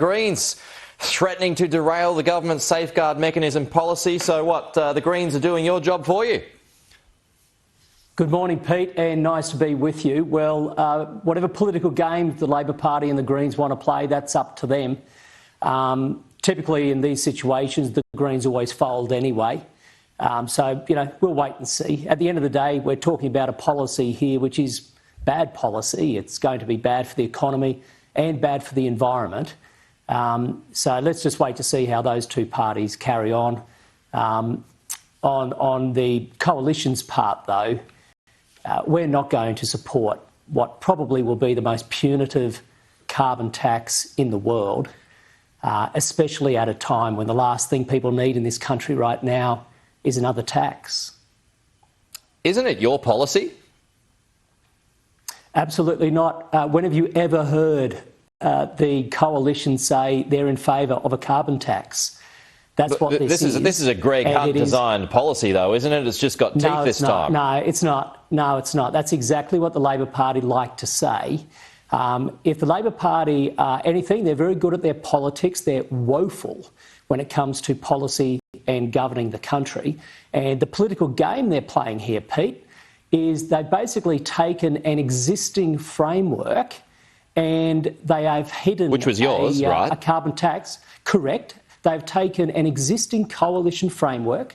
Greens threatening to derail the government's safeguard mechanism policy. So what, the Greens are doing your job for you? Good morning, Pete, and nice to be with you. Well, whatever political game the Labor Party and the Greens want to play, that's up to them. Typically in these situations, the Greens always fold anyway. So, we'll wait and see. At the end of the day, we're talking about a policy here which is bad policy. It's going to be bad for the economy and bad for the environment. So let's just wait to see how those two parties carry on. On the coalition's part, though, we're not going to support what probably will be the most punitive carbon tax in the world, especially at a time when the last thing people need in this country right now is another tax. Isn't it your policy? Absolutely not. When have you ever heard the coalition say they're in favour of a carbon tax? That's what this is. This is a Greg Hunt-designed policy, though, isn't it? It's just got teeth this time. No, it's not. No, it's not. That's exactly what the Labor Party like to say. If the Labor Party are anything, they're very good at their politics. They're woeful when it comes to policy and governing the country. And the political game they're playing here, Pete, is they've basically taken an existing framework and they have hidden... Which was yours, right? A carbon tax. Correct. They've taken an existing coalition framework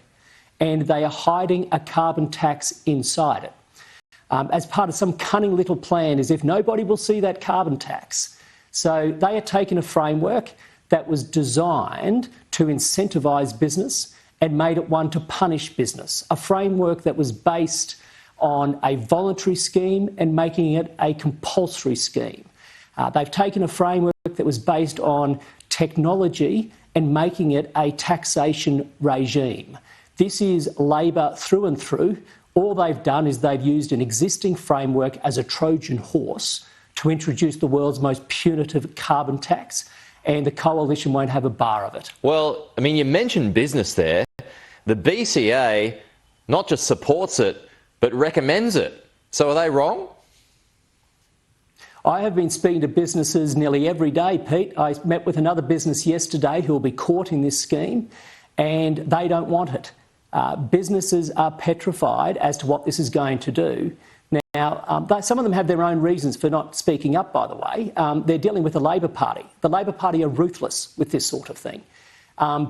and they are hiding a carbon tax inside it. As part of some cunning little plan, as if nobody will see that carbon tax. So they are taking a framework that was designed to incentivise business and made it one to punish business. A framework that was based on a voluntary scheme and making it a compulsory scheme. They've taken a framework that was based on technology and making it a taxation regime. This is Labor through and through. All they've done is they've used an existing framework as a Trojan horse to introduce the world's most punitive carbon tax, and the coalition won't have a bar of it. Well, I mean, you mentioned business there. The BCA not just supports it, but recommends it. So are they wrong? I have been speaking to businesses nearly every day, Pete. I met with another business yesterday who will be courting this scheme, and they don't want it. Businesses are petrified as to what this is going to do. Now, some of them have their own reasons for not speaking up, by the way. They're dealing with the Labor Party. The Labor Party are ruthless with this sort of thing.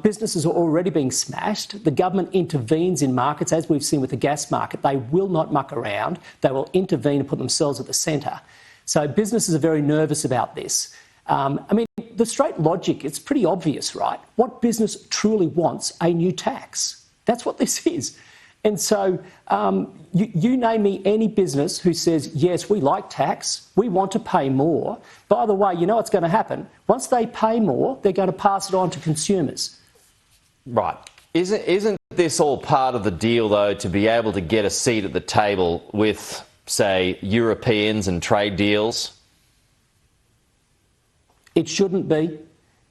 Businesses are already being smashed. The government intervenes in markets, as we've seen with the gas market. They will not muck around. They will intervene and put themselves at the centre. So businesses are very nervous about this. I mean, the straight logic, it's pretty obvious, right? What business truly wants a new tax? That's what this is. And so you name me any business who says, yes, we like tax, we want to pay more. By the way, you know what's going to happen? Once they pay more, they're going to pass it on to consumers. Right. Isn't this all part of the deal, though, to be able to get a seat at the table with, say, Europeans and trade deals? It shouldn't be.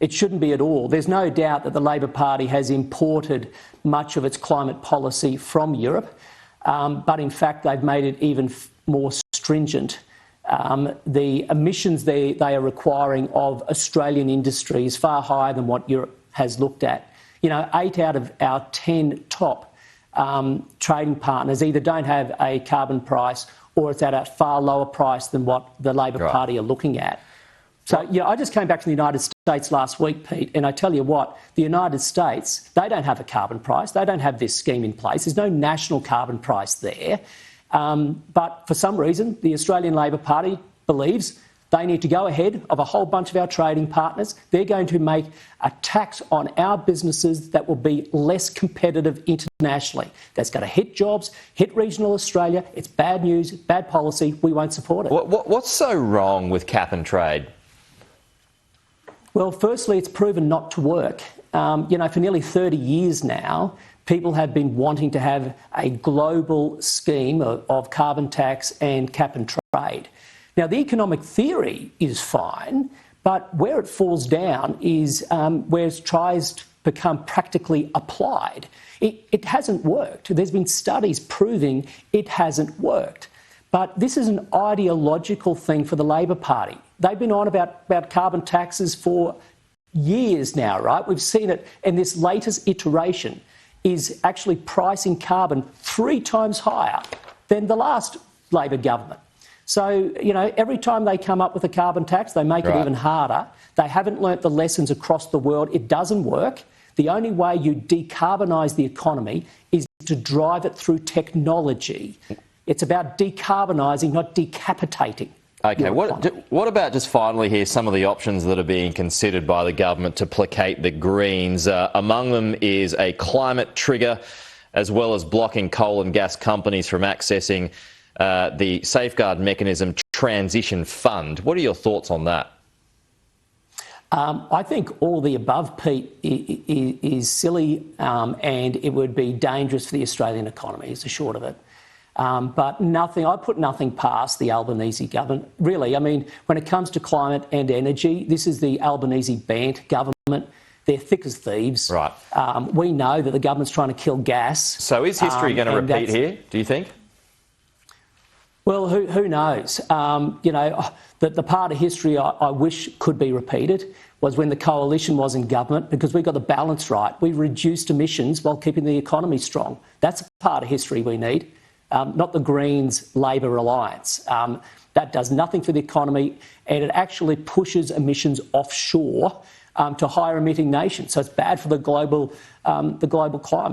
It shouldn't be at all. There's no doubt that the Labor Party has imported much of its climate policy from Europe, but in fact they've made it even more stringent. The emissions they are requiring of Australian industry is far higher than what Europe has looked at. 8 out of our 10 top trading partners either don't have a carbon price or it's at a far lower price than what the Labor Party are looking at. So, I just came back from the United States last week, Pete, and I tell you what, the United States, they don't have a carbon price. They don't have this scheme in place. There's no national carbon price there. But for some reason, the Australian Labor Party believes they need to go ahead of a whole bunch of our trading partners. They're going to make a tax on our businesses that will be less competitive internationally. That's going to hit jobs, hit regional Australia. It's bad news, bad policy. We won't support it. What's so wrong with cap and trade? Well, firstly, it's proven not to work. For nearly 30 years now, people have been wanting to have a global scheme of carbon tax and cap and trade. Now, the economic theory is fine, but where it falls down is where it tries to become practically applied. It hasn't worked. There's been studies proving it hasn't worked. But this is an ideological thing for the Labor Party. They've been on about carbon taxes for years now, right? We've seen it, and this latest iteration is actually pricing carbon 3 times higher than the last Labor government. So, every time they come up with a carbon tax, they make it even harder. They haven't learnt the lessons across the world. It doesn't work. The only way you decarbonise the economy is to drive it through technology. It's about decarbonising, not decapitating. Okay, what about just finally here some of the options that are being considered by the government to placate the Greens? Among them is a climate trigger, as well as blocking coal and gas companies from accessing the Safeguard Mechanism Transition Fund. What are your thoughts on that? I think all the above, Pete, is silly and it would be dangerous for the Australian economy, is the short of it. But I put nothing past the Albanese government. Really, I mean, when it comes to climate and energy, this is the Albanese Bant government. They're thick as thieves. Right. We know that the government's trying to kill gas. So is history going to repeat here, do you think? Well, who knows? The part of history I wish could be repeated was when the coalition was in government, because we got the balance right. We reduced emissions while keeping the economy strong. That's a part of history we need, not the Greens-Labor alliance. That does nothing for the economy, and it actually pushes emissions offshore to higher emitting nations. So it's bad for the global climate.